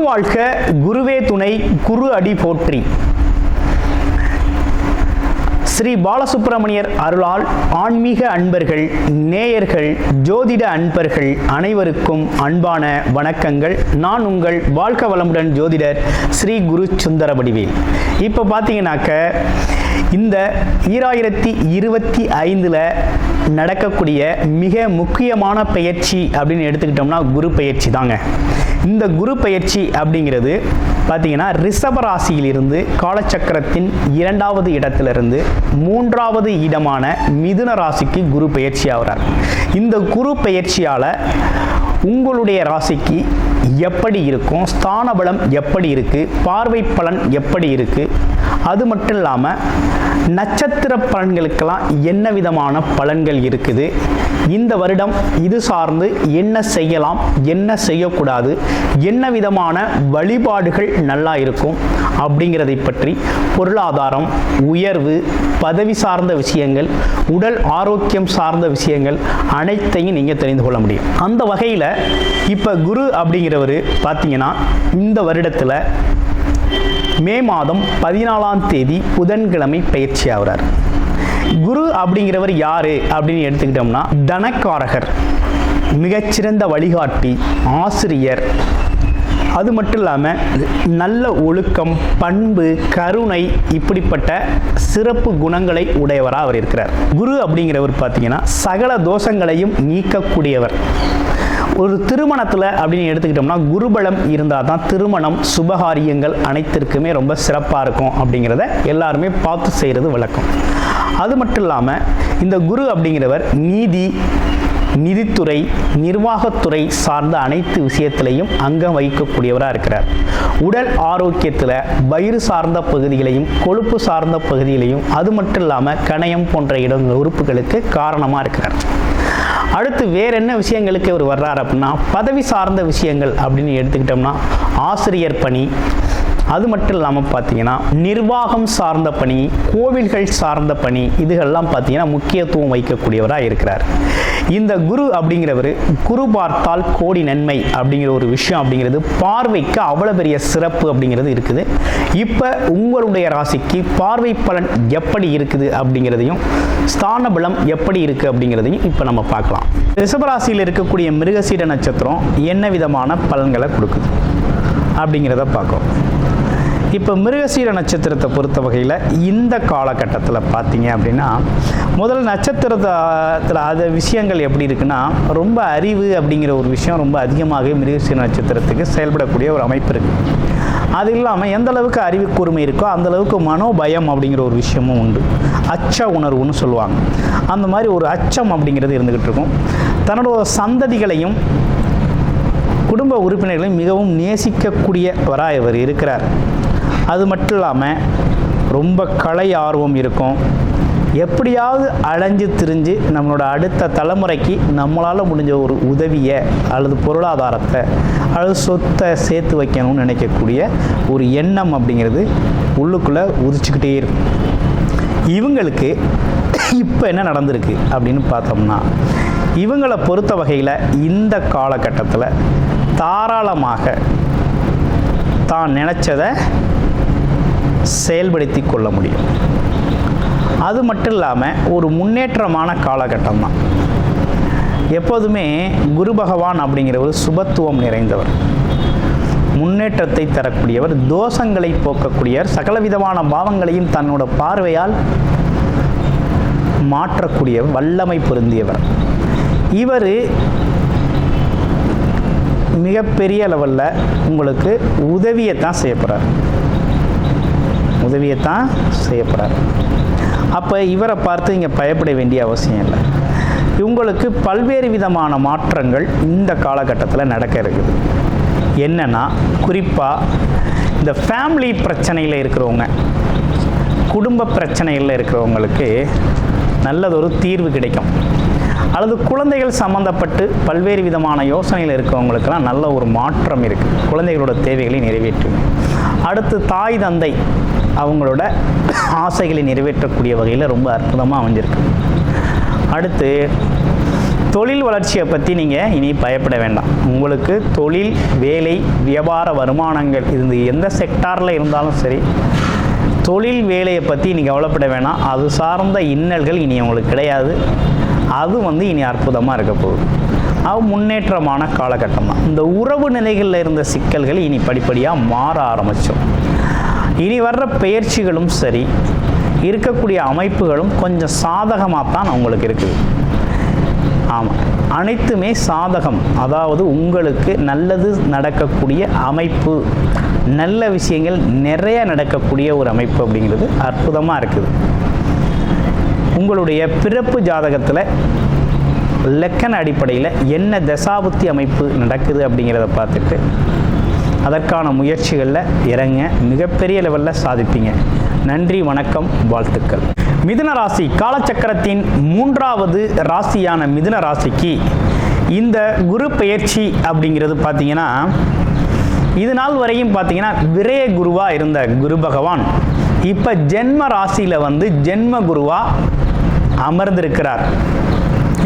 வாழ்க, குருவே துணை, குரு அடி போற்றி. ஸ்ரீ பாலசுப்பிரமணியர் அருளால் ஆன்மீக அன்பர்கள், நேயர்கள், ஜோதிட அன்பர்கள் அனைவருக்கும் அன்பான வணக்கங்கள். நான் உங்கள் வாழ்க வளமுடன் ஜோதிடர் ஸ்ரீ குரு சுந்தரவடிவேல். இப்போ பார்த்தீங்கன்னாக்க இந்த 2025 நடக்கக்கூடிய மிக முக்கியமான பயிற்சி அப்படின்னு எடுத்துக்கிட்டோம்னா குரு பயிற்சி தாங்க. இந்த குரு பயிற்சி அப்படிங்கிறது பார்த்தீங்கன்னா ரிஷப ராசியிலிருந்து காலச்சக்கரத்தின் 2வது இடத்திலிருந்து 3வது இடமான மிதுன ராசிக்கு குரு பயிற்சி ஆகிறார். இந்த குரு பயிற்சியால் உங்களுடைய ராசிக்கு எப்படி இருக்கும், ஸ்தான பலம் எப்படி இருக்குது, பார்வை பலன் எப்படி இருக்குது, அது மட்டும் இல்லாமல் நட்சத்திர பலன்களுக்கெல்லாம் என்ன விதமான பலன்கள் இருக்குது, இந்த வருடம் இது சார்ந்து என்ன செய்யலாம், என்ன செய்யக்கூடாது, என்ன விதமான வழிபாடுகள் நல்லா இருக்கும் அப்படிங்கிறதை பற்றி பொருளாதாரம், உயர்வு, பதவி சார்ந்த விஷயங்கள், உடல் ஆரோக்கியம் சார்ந்த விஷயங்கள் அனைத்தையும் நீங்கள் தெரிந்து கொள்ள முடியும். அந்த வகையில் இப்போ குரு அப்படிங்கிறவர் பார்த்தீங்கன்னா இந்த வருடத்தில் மே மாதம் 14ஆம் தேதி புதன்கிழமை பயிற்சி ஆகிறார். குரு அப்படிங்கிறவர் யாரு அப்படின்னு எடுத்துக்கிட்டோம்னா தனக்காரகர், மிகச்சிறந்த வழிகாட்டி, ஆசிரியர், அது மட்டும் இல்லாமல் நல்ல ஒழுக்கம், பண்பு, கருணை இப்படிப்பட்ட சிறப்பு குணங்களை உடையவராக அவர் இருக்கிறார். குரு அப்படிங்கிறவர் பார்த்தீங்கன்னா சகல தோஷங்களையும் நீக்கக்கூடியவர். ஒரு திருமணத்தில் அப்படின்னு எடுத்துக்கிட்டோம்னா குருபலம் இருந்தால் தான் திருமணம், சுபகாரியங்கள் அனைத்திற்குமே ரொம்ப சிறப்பாக இருக்கும் அப்படிங்கிறத எல்லாருமே பார்த்து செய்கிறது வழக்கம். அது மட்டும் இல்லாமல் இந்த குரு அப்படிங்கிறவர் நிதித்துறை, நிர்வாகத்துறை சார்ந்த அனைத்து விஷயத்திலையும் அங்கம் வகிக்கக்கூடியவராக இருக்கிறார். உடல் ஆரோக்கியத்தில் வயிறு சார்ந்த பகுதிகளையும் கொழுப்பு சார்ந்த பகுதிகளையும் அது மட்டும் இல்லாமல் கணையம் போன்ற உறுப்புகளுக்கு காரணமாக இருக்கிறார். அடுத்து வேற என்ன விஷயங்களுக்கு அவர் வர்றார் அப்படின்னா பதவி சார்ந்த விஷயங்கள் அப்படின்னு எடுத்துக்கிட்டோம்னா ஆசிரியர் பணி, அது மட்டும் இல்லாமல் பார்த்தீங்கன்னா நிர்வாகம் சார்ந்த பணி, கோவில்கள் சார்ந்த பணி, இதுகள்லாம் பார்த்தீங்கன்னா முக்கியத்துவம் வைக்கக்கூடியவராக இருக்கிறார். இந்த குரு அப்படிங்கிறவர் குரு பார்த்தால் கோடி நன்மை அப்படிங்கிற ஒரு விஷயம் அப்படிங்கிறது பார்வைக்கு அவ்வளோ பெரிய சிறப்பு அப்படிங்கிறது இருக்குது. இப்போ உங்களுடைய ராசிக்கு பார்வை பலன் எப்படி இருக்குது அப்படிங்கிறதையும் ஸ்தான பலம் எப்படி இருக்குது அப்படிங்கிறதையும் இப்போ நம்ம பார்க்கலாம். ரிஷபராசியில் இருக்கக்கூடிய மிருகசீட நட்சத்திரம் என்ன விதமான பலன்களை கொடுக்குது அப்படிங்கிறத பார்க்கும். இப்போ மிருகசீர நட்சத்திரத்தை பொறுத்த வகையில் இந்த காலகட்டத்தில் பார்த்தீங்க அப்படின்னா முதல் நட்சத்திரத்தில் அது விஷயங்கள் எப்படி இருக்குன்னா ரொம்ப அறிவு அப்படிங்கிற ஒரு விஷயம் ரொம்ப அதிகமாக மிருகசீர நட்சத்திரத்துக்கு செயல்படக்கூடிய ஒரு அமைப்பு இருக்குது. அது இல்லாமல் எந்த அளவுக்கு அறிவு கூர்மை இருக்கோ அந்த அளவுக்கு மனோபயம் அப்படிங்கிற ஒரு விஷயமும் உண்டு. அச்ச உணர்வுன்னு சொல்லுவாங்க. அந்த மாதிரி ஒரு அச்சம் அப்படிங்கிறது இருந்துக்கிட்டு இருக்கும். தன்னோட சந்ததிகளையும் குடும்ப உறுப்பினர்களையும் மிகவும் நேசிக்கக்கூடியவராக இவர் இருக்கிறார். அது மட்டும் இல்லாமல் ரொம்ப கலை ஆர்வம் இருக்கும். எப்படியாவது அலைஞ்சு திரிஞ்சு நம்மளோட அடுத்த தலைமுறைக்கு நம்மளால் முடிஞ்ச ஒரு உதவியை அல்லது பொருளாதாரத்தை அல்லது சொத்தை சேர்த்து வைக்கணும்னு நினைக்கக்கூடிய ஒரு எண்ணம் அப்படிங்கிறது உள்ளுக்குள்ளே உதிச்சுக்கிட்டே இருக்கும். இவங்களுக்கு இப்போ என்ன நடந்திருக்கு அப்படின்னு பார்த்தோம்னா இவங்களை பொறுத்த வகையில் இந்த காலகட்டத்தில் தாராளமாக தான் நினச்சதை செயல்படுத்தி கொள்ள முடியும். அது மட்டும் இல்லாமல் ஒரு முன்னேற்றமான காலகட்டம் தான். எப்போதுமே குரு பகவான் அப்படிங்கிறவர் சுபத்துவம் நிறைந்தவர், முன்னேற்றத்தை தரக்கூடியவர், தோஷங்களை போக்கக்கூடியவர், சகலவிதமான பாவங்களையும் தன்னோட பார்வையால் மாற்றக்கூடியவர், வல்லமை பொருந்தியவர். இவர் மிகப்பெரிய லெவலில் உங்களுக்கு உதவியைத்தான் செய்யப்படுறார். அப்போ இவரை பார்த்து இங்கே பயப்பட வேண்டிய அவசியம் இல்லை. உங்களுக்கு பல்வேறு விதமான மாற்றங்கள் இந்த காலகட்டத்தில் நடக்க இருக்குது. என்னென்னா குறிப்பாக இந்த ஃபேமிலி பிரச்சனையில் இருக்கிறவங்க, குடும்ப பிரச்சனைகளில் இருக்கிறவங்களுக்கு நல்லதொரு தீர்வு கிடைக்கும். அல்லது குழந்தைகள் சம்மந்தப்பட்டு பல்வேறு விதமான யோசனைகள் இருக்கிறவங்களுக்கெல்லாம் நல்ல ஒரு மாற்றம் இருக்குது. குழந்தைகளோட தேவைகளை நிறைவேற்றும். அடுத்து தாய் தந்தை அவங்களோட ஆசைகளை நிறைவேற்றக்கூடிய வகையில் ரொம்ப அற்புதமாக அமைஞ்சிருக்கு. அடுத்து தொழில் வளர்ச்சியை பற்றி நீங்கள் இனி பயப்பட வேண்டாம். உங்களுக்கு தொழில், வேலை, வியாபார வருமானங்கள் இது எந்த செக்டாரில் இருந்தாலும் சரி, தொழில் வேலையை பற்றி நீங்கள் கவலைப்பட வேணாம். அது சார்ந்த இன்னல்கள் இனி உங்களுக்கு கிடையாது. அது இனி அற்புதமாக இருக்க போகுது. அது முன்னேற்றமான காலகட்டம் தான். இந்த உறவு நிலைகளில் இருந்த சிக்கல்கள் இனி படிப்படியாக மாற ஆரம்பித்தோம். இனி வர்ற பயிற்சிகளும் சரி, இருக்கக்கூடிய அமைப்புகளும் கொஞ்சம் சாதகமாக தான் உங்களுக்கு இருக்குது. ஆமாம், அனைத்துமே சாதகம். அதாவது உங்களுக்கு நல்லது நடக்கக்கூடிய அமைப்பு, நல்ல விஷயங்கள் நிறைய நடக்கக்கூடிய ஒரு அமைப்பு அப்படிங்கிறது அற்புதமாக இருக்குது. உங்களுடைய பிறப்பு ஜாதகத்தில் லக்கண அடிப்படையில் என்ன தசாபுத்தி அமைப்பு நடக்குது அப்படிங்கிறத பார்த்துட்டு அதற்கான முயற்சிகளில் இறங்க மிகப்பெரிய லெவலில் சாதிப்பீங்க. நன்றி, வணக்கம், வாழ்த்துக்கள். மிதுன ராசி காலச்சக்கரத்தின் 3வது ராசியான மிதுன ராசிக்கு இந்த குரு பெயர்ச்சி அப்படிங்கிறது பார்த்தீங்கன்னா, இது நாள் வரையும் பார்த்தீங்கன்னா விரய குருவாக இருந்த குரு பகவான் இப்போ ஜென்ம ராசியில் ஜென்ம குருவாக அமர்ந்திருக்கிறார்.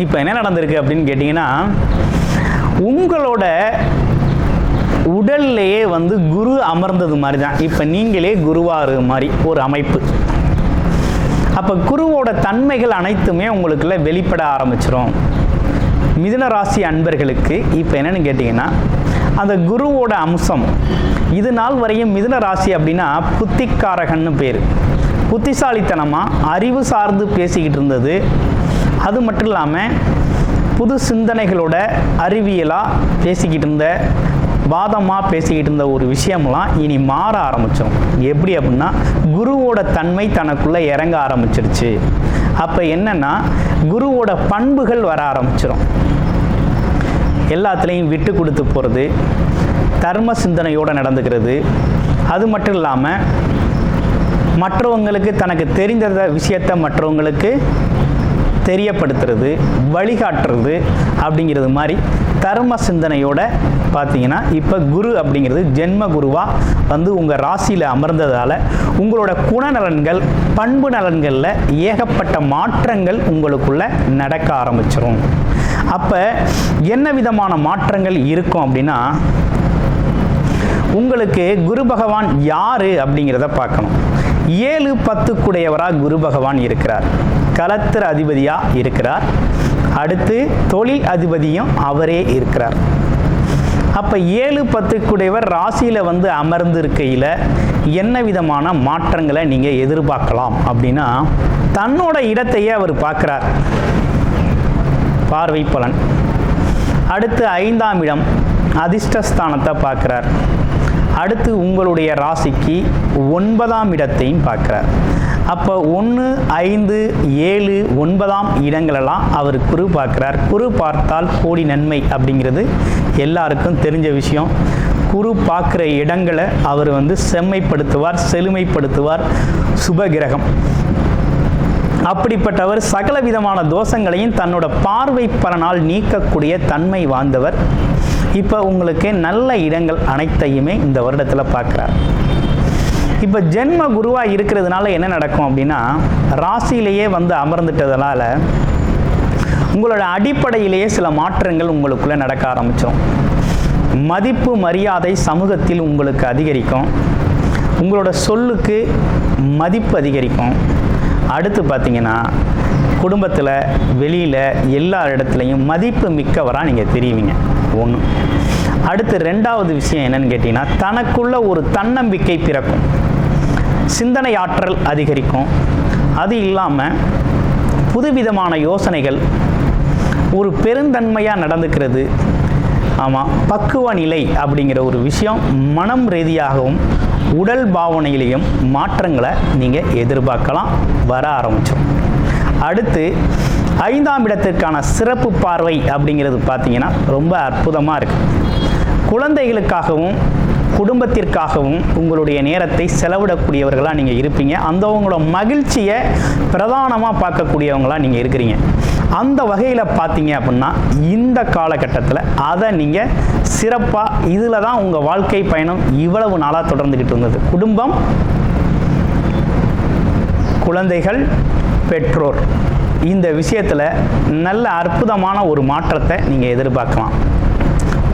இப்போ என்ன நடந்திருக்கு அப்படின்னு கேட்டிங்கன்னா, உங்களோட உடல்லையே குரு அமர்ந்தது மாதிரி தான் இப்போ நீங்களே குருவாரு மாதிரி ஒரு அமைப்பு. அப்போ குருவோட தன்மைகள் அனைத்துமே உங்களுக்குள்ள வெளிப்பட ஆரம்பிச்சிடும். மிதுன ராசி அன்பர்களுக்கு இப்போ என்னென்னு கேட்டிங்கன்னா, அந்த குருவோட அம்சம் இது நாள் வரையும் மிதுன ராசி அப்படின்னா புத்திக்காரகன்னு பேர். புத்திசாலித்தனமாக அறிவு சார்ந்து பேசிக்கிட்டு இருந்தது. அது மட்டும் இல்லாமல் புது சிந்தனைகளோட அறிவியலாக பேசிக்கிட்டு இருந்த, வாதமாக பேசிக்கிட்டு இருந்த ஒரு விஷயம்லாம் இனி மாற ஆரம்பித்தோம். எப்படி அப்படின்னா, குருவோட தன்மை தனக்குள்ளே இறங்க ஆரம்பிச்சிருச்சு. அப்போ என்னென்னா, குருவோட பண்புகள் வர ஆரம்பிச்சிடும். எல்லாத்துலேயும் விட்டு கொடுத்து போகிறது, தர்ம சிந்தனையோடு நடந்துக்கிறது. அது மட்டும் இல்லாமல் மற்றவங்களுக்கு தனக்கு தெரிந்த விஷயத்தை மற்றவங்களுக்கு தெரியப்படுத்துறது, வழிகாட்டுறது அப்படிங்கிறது மாதிரி தர்ம சிந்தனையோட பார்த்தீங்கன்னா இப்போ குரு அப்படிங்கிறது ஜென்ம குருவாக உங்கள் ராசியில் அமர்ந்ததால் உங்களோட குணநலன்கள், பண்பு நலன்களில் ஏகப்பட்ட மாற்றங்கள் உங்களுக்குள்ள நடக்க ஆரம்பிச்சிடும். அப்போ என்ன விதமான மாற்றங்கள் இருக்கும் அப்படின்னா, உங்களுக்கு குரு பகவான் யார் அப்படிங்கிறத பார்க்கணும். 7-10 கூடையவராக குரு பகவான் இருக்கிறார். களத்திர அதிபதியாக இருக்கிறார். அடுத்து தொழில் அதிபதியும் அவரே இருக்கிறார். அப்போ 7-10 கூடையவர் ராசியில் அமர்ந்து இருக்கையில் என்ன விதமான மாற்றங்களை நீங்கள் எதிர்பார்க்கலாம் அப்படின்னா, தன்னோட இடத்தையே அவர் பார்க்குறார், பார்வை பலன். அடுத்து 5ஆம் இடம் அதிர்ஷ்டஸ்தானத்தை பார்க்குறார். அடுத்து உங்களுடைய ராசிக்கு 9ஆம் இடத்தையும் பார்க்குறார். அப்போ 1, 5, 7, 9ஆம் இடங்களெல்லாம் அவர் குரு பார்க்குறார். குரு பார்த்தால் கோடி நன்மை அப்படிங்கிறது எல்லாருக்கும் தெரிஞ்ச விஷயம். குரு பார்க்குற இடங்களை அவர் செம்மைப்படுத்துவார், செழுமைப்படுத்துவார். சுபகிரகம் அப்படிப்பட்டவர் சகல விதமான தோஷங்களையும் தன்னோட பார்வை பலனால் நீக்கக்கூடிய தன்மை வாழ்ந்தவர். இப்போ உங்களுக்கு நல்ல இடங்கள் அனைத்தையுமே இந்த வருடத்தில் பார்க்குறார். இப்போ ஜென்ம குருவாக இருக்கிறதுனால என்ன நடக்கும் அப்படின்னா, ராசியிலேயே அமர்ந்துட்டதுனால உங்களோட அடிப்படையிலேயே சில மாற்றங்கள் உங்களுக்குள்ளே நடக்க ஆரம்பிச்சிடும். மதிப்பு மரியாதை சமூகத்தில் உங்களுக்கு அதிகரிக்கும். உங்களோட சொல்லுக்கு மதிப்பு அதிகரிக்கும். அடுத்து பார்த்தீங்கன்னா, குடும்பத்தில், வெளியில், எல்லா இடத்துலையும் மதிப்பு மிக்கவராக நீங்கள் தெரியுவீங்க. ஒன்று. அடுத்து 2வது விஷயம் என்னன்னு கேட்டிங்கன்னா, தனக்குள்ள ஒரு தன்னம்பிக்கை பிறக்கும். சிந்தனை ஆற்றல் அதிகரிக்கும். அது இல்லாமல் புதுவிதமான யோசனைகள், ஒரு பெருந்தன்மையாக நடந்துக்கிறது. ஆமாம், பக்குவ நிலை அப்படிங்கிற ஒரு விஷயம் மனம் ரீதியாகவும் உடல் பாவனையிலையும் மாற்றங்களை நீங்கள் எதிர்பார்க்கலாம், வர ஆரம்பித்தோம். அடுத்து 5ஆம் இடத்திற்கான சிறப்பு பார்வை அப்படிங்கிறது பார்த்தீங்கன்னா ரொம்ப அற்புதமாக இருக்குது. குழந்தைகளுக்காகவும் குடும்பத்திற்காகவும் உங்களுடைய நேரத்தை செலவிடக்கூடியவர்களாக நீங்கள் இருப்பீங்க. உங்களோட மகிழ்ச்சியை பிரதானமாக பார்க்கக்கூடியவங்களாக நீங்கள் இருக்கிறீங்க. அந்த வகையில் பார்த்தீங்க அப்படின்னா இந்த காலகட்டத்தில் அதை நீங்கள் சிறப்பாக, இதில் தான் உங்கள் வாழ்க்கை பயணம் இவ்வளவு நாளாக தொடர்ந்துக்கிட்டு இருந்தது. குடும்பம், குழந்தைகள், பெற்றோர் இந்த விஷயத்தில் நல்ல அற்புதமான ஒரு மாற்றத்தை நீங்கள் எதிர்பார்க்கலாம்.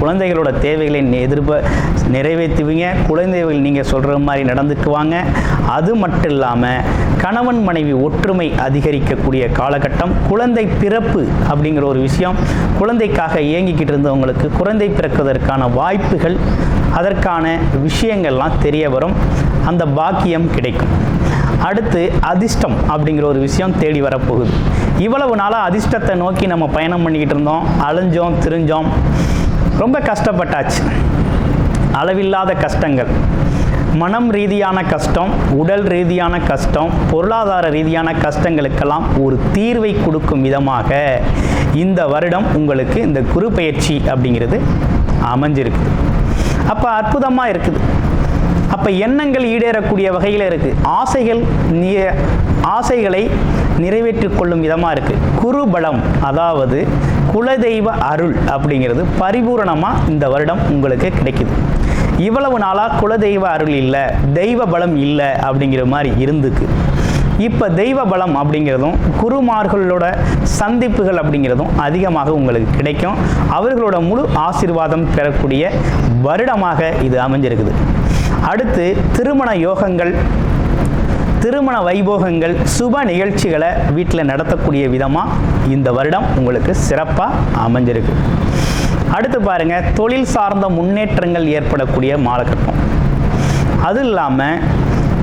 குழந்தைகளோட தேவைகளை நிறைவேற்றுவீங்க. குழந்தைகள் நீங்கள் சொல்கிற மாதிரி நடந்துக்குவாங்க. அது மட்டும் இல்லாமல் கணவன் மனைவி ஒற்றுமை அதிகரிக்கக்கூடிய காலகட்டம். குழந்தை பிறப்பு அப்படிங்கிற ஒரு விஷயம், குழந்தைக்காக இயங்கிக்கிட்டு இருந்தவங்களுக்கு குழந்தை பிறக்குவதற்கான வாய்ப்புகள், அதற்கான விஷயங்கள்லாம் தெரிய வரும். அந்த பாக்கியம் கிடைக்கும். அடுத்து அதிர்ஷ்டம் அப்படிங்கிற ஒரு விஷயம் தேடி வரப்போகுது. இவ்வளவு நாளாக அதிர்ஷ்டத்தை நோக்கி நம்ம பயணம் பண்ணிக்கிட்டு இருந்தோம், அலைஞ்சோம் திரிஞ்சோம், ரொம்ப கஷ்டப்பட்டாச்சு. அளவில்லாத கஷ்டங்கள், மனம் ரீதியான கஷ்டம், உடல் ரீதியான கஷ்டம், பொருளாதார ரீதியான கஷ்டங்களுக்கெல்லாம் ஒரு தீர்வை கொடுக்கும் விதமாக இந்த வருடம் உங்களுக்கு இந்த குரு பயிற்சி அப்படிங்கிறது அமைஞ்சிருக்குது. அப்போ அற்புதமாக இருக்குது. அப்போ எண்ணங்கள் ஈடேறக்கூடிய வகையில் இருக்குது. ஆசைகளை நிறைவேற்றிக் கொள்ளும் விதமாக இருக்குது. குருபலம், அதாவது குலதெய்வ அருள் அப்படிங்கிறது பரிபூரணமாக இந்த வருடம் உங்களுக்கு கிடைக்குது. இவ்வளவு நாளாக குலதெய்வ அருள் இல்லை, தெய்வ பலம் இல்லை அப்படிங்கிற மாதிரி இருந்துக்கு. இப்போ தெய்வ பலம் அப்படிங்கிறதும் குருமார்களோட சந்திப்புகள் அப்படிங்கிறதும் அதிகமாக உங்களுக்கு கிடைக்கும். அவர்களோட முழு ஆசீர்வாதம் பெறக்கூடிய வருடமாக இது அமைஞ்சிருக்குது. அடுத்து திருமண யோகங்கள், திருமண வைபோகங்கள், சுப நிகழ்ச்சிகளை வீட்டில் நடத்தக்கூடிய விதமாக இந்த வருடம் உங்களுக்கு சிறப்பாக அமைஞ்சிருக்கு. அடுத்து பாருங்கள், தொழில் சார்ந்த முன்னேற்றங்கள் ஏற்படக்கூடிய மாலகட்டம். அது இல்லாமல்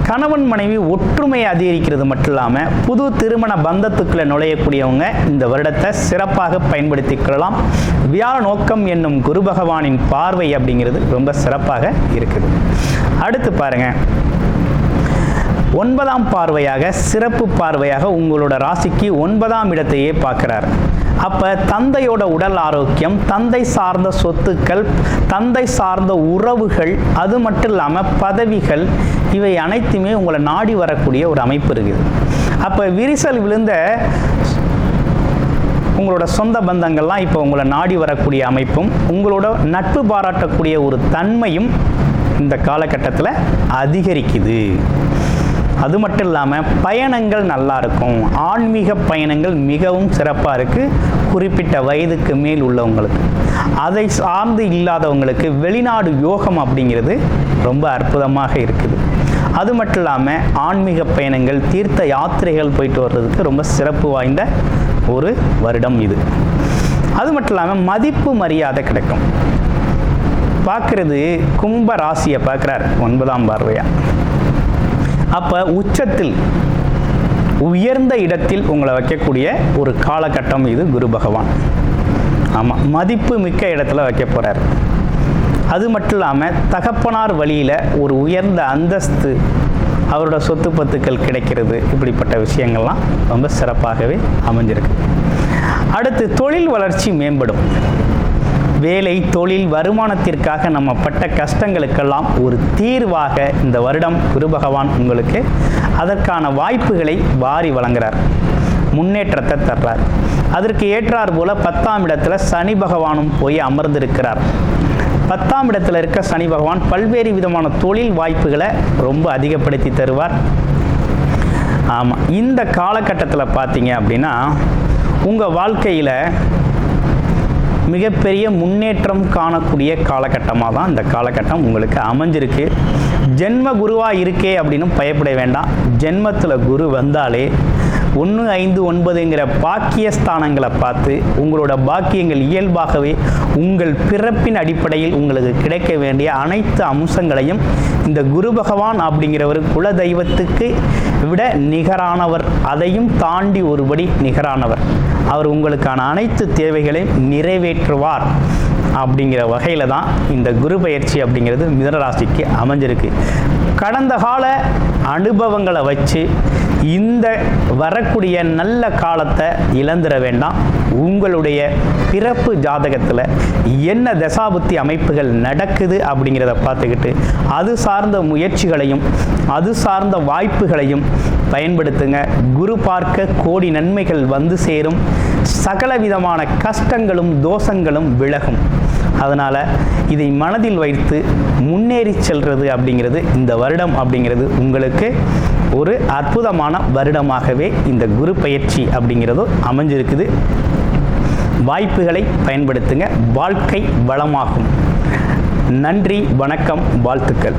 கணவன் மனைவி ஒற்றுமையை அதிகரிக்கிறது மட்டும் இல்லாமல் புது திருமண பந்தத்துக்குள்ளே நுழையக்கூடியவங்க இந்த வருடத்தை சிறப்பாக பயன்படுத்தி கொள்ளலாம். வியாழ நோக்கம் என்னும் குரு பகவானின் பார்வை அப்படிங்கிறது ரொம்ப சிறப்பாக இருக்குது. அடுத்து பாருங்கள், 9ஆம் பார்வையாக, சிறப்பு பார்வையாக உங்களோட ராசிக்கு 9ஆம் இடத்தையே பார்க்குறார். அப்போ தந்தையோட உடல் ஆரோக்கியம், தந்தை சார்ந்த சொத்துக்கள், தந்தை சார்ந்த உறவுகள், அது மட்டும் இல்லாமல் பதவிகள், இவை அனைத்துமே உங்களை நாடி வரக்கூடிய ஒரு அமைப்பு இருக்குது. அப்போ விரிசல் விழுந்த உங்களோட சொந்த பந்தங்கள்லாம் இப்போ உங்களை நாடி வரக்கூடிய அமைப்பும், உங்களோட நட்பு பாராட்டக்கூடிய ஒரு தன்மையும் இந்த காலகட்டத்தில் அதிகரிக்குது. அது மட்டும் இல்லாமல் பயணங்கள் நல்லா இருக்கும். ஆன்மீக பயணங்கள் மிகவும் சிறப்பாக இருக்குது. குறிப்பிட்ட வயதுக்கு மேல் உள்ளவங்களுக்கு, அதை சார்ந்து இல்லாதவங்களுக்கு வெளிநாடு யோகம் அப்படிங்கிறது ரொம்ப அற்புதமாக இருக்குது. அது மட்டும் இல்லாமல் ஆன்மீக பயணங்கள், தீர்த்த யாத்திரைகள் போயிட்டு வர்றதுக்கு ரொம்ப சிறப்பு வாய்ந்த ஒரு வருடம் இது. அது மட்டும் இல்லாமல் மதிப்பு மரியாதை கிடைக்கும். பார்க்குறது கும்ப ராசியை பார்க்குறார் 9ஆம் பார்வையாக. அப்போ உச்சத்தில் உயர்ந்த இடத்தில் உங்களை வைக்கக்கூடிய ஒரு காலகட்டம் இது குரு பகவான். ஆமாம், மதிப்பு மிக்க இடத்துல வைக்க போகிறார். அது மட்டும் இல்லாமல் தகப்பனார் வழியில் ஒரு உயர்ந்த அந்தஸ்து, அவரோட சொத்து பத்துக்கள் கிடைக்கிறது, இப்படிப்பட்ட விஷயங்கள்லாம் ரொம்ப சிறப்பாகவே அமைஞ்சிருக்கு. அடுத்து தொழில் வளர்ச்சி மேம்படும். வேலை, தொழில், வருமானத்திற்காக நம்ம பட்ட கஷ்டங்களுக்கெல்லாம் ஒரு தீர்வாக இந்த வருடம் குரு பகவான் உங்களுக்கு அதற்கான வாய்ப்புகளை வாரி வழங்குகிறார், முன்னேற்றத்தை தர்றார். அதற்கு ஏற்றார் போல 10ஆம் இடத்துல சனி பகவானும் போய் அமர்ந்திருக்கிறார். 10ஆம் இடத்துல இருக்க சனி பகவான் பல்வேறு விதமான தொழில் வாய்ப்புகளை ரொம்ப அதிகப்படுத்தி தருவார். ஆமாம், இந்த காலகட்டத்தில் பார்த்தீங்க அப்படின்னா உங்கள் வாழ்க்கையில் மிகப்பெரிய முன்னேற்றம் காணக்கூடிய காலகட்டமாக தான் இந்த காலகட்டம் உங்களுக்கு அமைஞ்சிருக்கு. ஜென்ம குருவாக இருக்கே அப்படின்னு பயப்பட வேண்டாம். ஜென்மத்தில் குரு வந்தாலே 1, 5, 9ங்கிற பாக்கியஸ்தானங்களை பார்த்து உங்களோட பாக்கியங்கள் இயல்பாகவே உங்கள் பிறப்பின் அடிப்படையில் உங்களுக்கு கிடைக்க வேண்டிய அனைத்து அம்சங்களையும் இந்த குரு பகவான் அப்படிங்கிறவர் குல தெய்வத்துக்கு விட நிகரானவர், அதையும் தாண்டி ஒருபடி நிகரானவர். அவர் உங்களுக்கான அனைத்து தேவைகளையும் நிறைவேற்றுவார். அப்படிங்கிற வகையில் தான் இந்த குரு பயிற்சி அப்படிங்கிறது மிதுனராசிக்கு அமைஞ்சிருக்கு. கடந்த கால அனுபவங்களை வச்சு இந்த வரக்கூடிய நல்ல காலத்தை இழந்துட வேண்டாம். உங்களுடைய பிறப்பு ஜாதகத்தில் என்ன தசாபுத்தி அமைப்புகள் நடக்குது அப்படிங்கிறத பார்த்துக்கிட்டு அது சார்ந்த முயற்சிகளையும் அது சார்ந்த வாய்ப்புகளையும் பயன்படுத்துங்க. குரு பார்க்க கோடி நன்மைகள் வந்து சேரும். சகல விதமான கஷ்டங்களும் தோஷங்களும் விலகும். அதனால் இதை மனதில் வைத்து முன்னேறி செல்வது அப்படிங்கிறது இந்த வருடம் அப்படிங்கிறது உங்களுக்கு ஒரு அற்புதமான வருடமாகவே இந்த குரு பயிற்சி அப்படிங்கிறது அமைஞ்சிருக்குது. வாய்ப்புகளை பயன்படுத்துங்க, வாழ்க்கை வளமாகும். நன்றி, வணக்கம், வாழ்த்துக்கள்.